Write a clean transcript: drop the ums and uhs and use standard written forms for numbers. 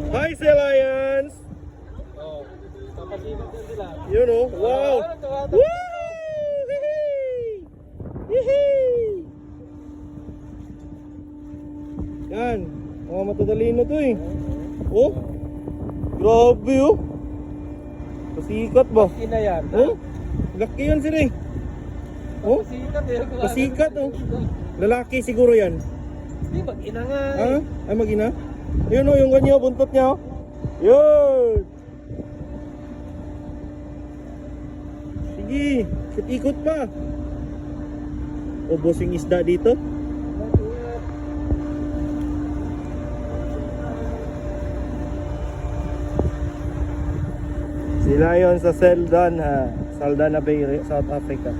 Hi, Sea Lions! Oh, papasinat yan sila. Yun oh, wow! Woo! Yehey! Yan, mga matatalino to eh. Oh, grabe oh. Pasikat ba? Ina yan. Oh, laki yan sila eh. Oh, Pasikat eh. pasikat oh. Lalaki siguro yan. Di ba, ina nga Ha? eh. Ay, mag-ina? Yun oh, yung ganyo, buntot niya oh. Yun! Sige, ikot pa. Ubos yung isda dito. Sila yon sa Saldanha Bay, South Africa.